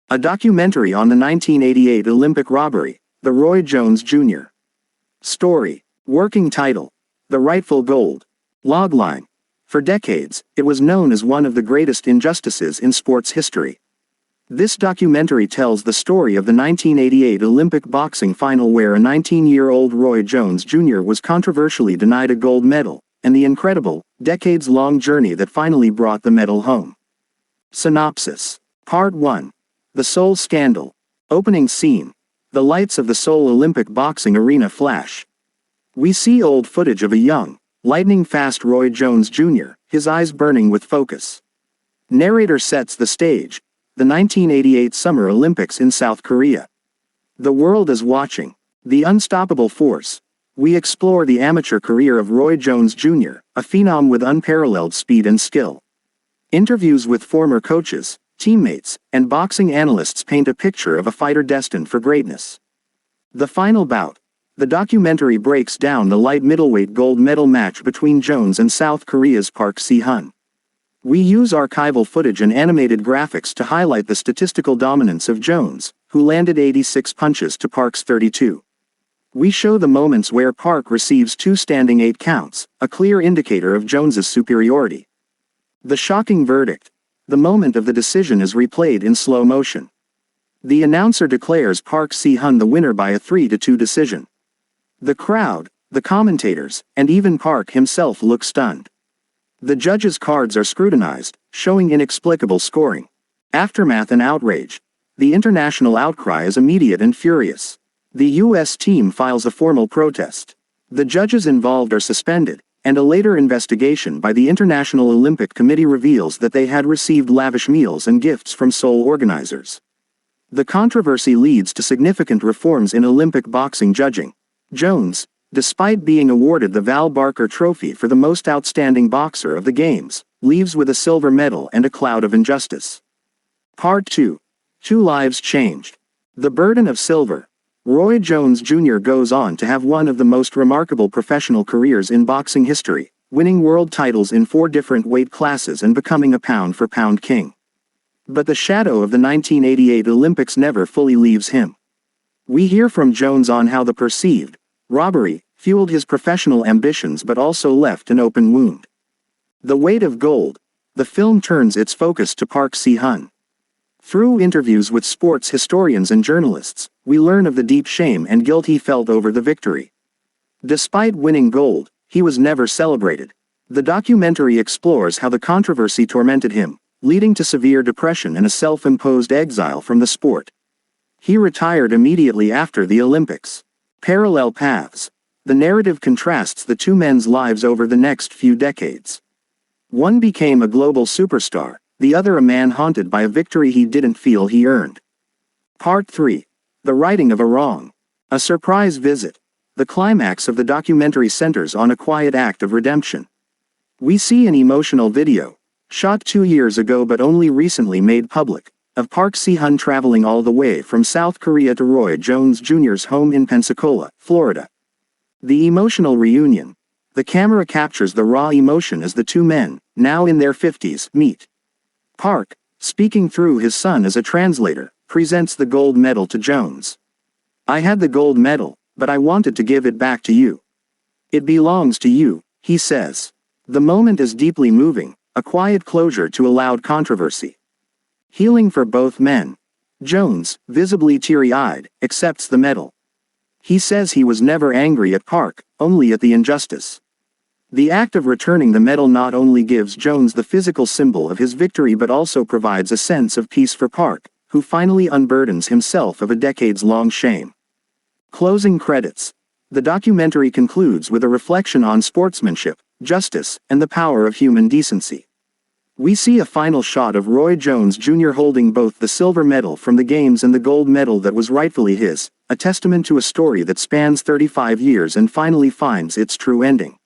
A documentary on the 1988 Olympic robbery, the Roy Jones Jr. story. Working title: The Rightful Gold. Logline: for decades, it was known as one of the greatest injustices in sports history. This documentary tells the story of the 1988 Olympic boxing final where a 19-year-old Roy Jones Jr. was controversially denied a gold medal, and the incredible, decades-long journey that finally brought the medal home. Synopsis. Part 1. The Seoul Scandal. Opening scene. The lights of the Seoul Olympic boxing arena flash. We see old footage of a young, lightning-fast Roy Jones Jr., his eyes burning with focus. Narrator sets the stage. The 1988 Summer Olympics in South Korea. The world is watching. The unstoppable force. We explore the amateur career of Roy Jones Jr., a phenom with unparalleled speed and skill. Interviews with former coaches, teammates, and boxing analysts paint a picture of a fighter destined for greatness. The final bout. The documentary breaks down the light middleweight gold medal match between Jones and South Korea's Park Si-hun. We use archival footage and animated graphics to highlight the statistical dominance of Jones, who landed 86 punches to Park's 32. We show the moments where Park receives 2 standing 8 counts, a clear indicator of Jones's superiority. The shocking verdict. The moment of the decision is replayed in slow motion. The announcer declares Park Si-hun the winner by a 3-2 decision. The crowd, the commentators, and even Park himself look stunned. The judges' cards are scrutinized, showing inexplicable scoring. Aftermath and outrage. The international outcry is immediate and furious. The U.S. team files a formal protest. The judges involved are suspended, and a later investigation by the International Olympic Committee reveals that they had received lavish meals and gifts from Seoul organizers. The controversy leads to significant reforms in Olympic boxing judging. Jones, despite being awarded the Val Barker Trophy for the most outstanding boxer of the Games, leaves with a silver medal and a cloud of injustice. Part 2. 2 lives changed. The burden of silver. Roy Jones Jr. goes on to have one of the most remarkable professional careers in boxing history, winning world titles in 4 different weight classes and becoming a pound-for-pound king. But the shadow of the 1988 Olympics never fully leaves him. We hear from Jones on how the perceived robbery fueled his professional ambitions but also left an open wound. The Weight of Gold. The film turns its focus to Park Si-hun. Through interviews with sports historians and journalists, we learn of the deep shame and guilt he felt over the victory. Despite winning gold, he was never celebrated. The documentary explores how the controversy tormented him, leading to severe depression and a self-imposed exile from the sport. He retired immediately after the Olympics. Parallel paths. The narrative contrasts the 2 men's lives over the next few decades. One became a global superstar, the other a man haunted by a victory he didn't feel he earned. Part 3. The Righting of a Wrong. A surprise visit. The climax of the documentary centers on a quiet act of redemption. We see an emotional video, shot 2 years ago but only recently made public, of Park Si-hun traveling all the way from South Korea to Roy Jones Jr.'s home in Pensacola, Florida. The emotional reunion. The camera captures the raw emotion as the 2 men, now in their 50s, meet. Park, speaking through his son as a translator, presents the gold medal to Jones. "I had the gold medal, but I wanted to give it back to you. It belongs to you," he says. The moment is deeply moving, a quiet closure to a loud controversy. Healing for both men. Jones, visibly teary-eyed, accepts the medal. He says he was never angry at Park, only at the injustice. The act of returning the medal not only gives Jones the physical symbol of his victory but also provides a sense of peace for Park, who finally unburdens himself of a decades-long shame. Closing credits. The documentary concludes with a reflection on sportsmanship, justice, and the power of human decency. We see a final shot of Roy Jones Jr. holding both the silver medal from the Games and the gold medal that was rightfully his, a testament to a story that spans 35 years and finally finds its true ending.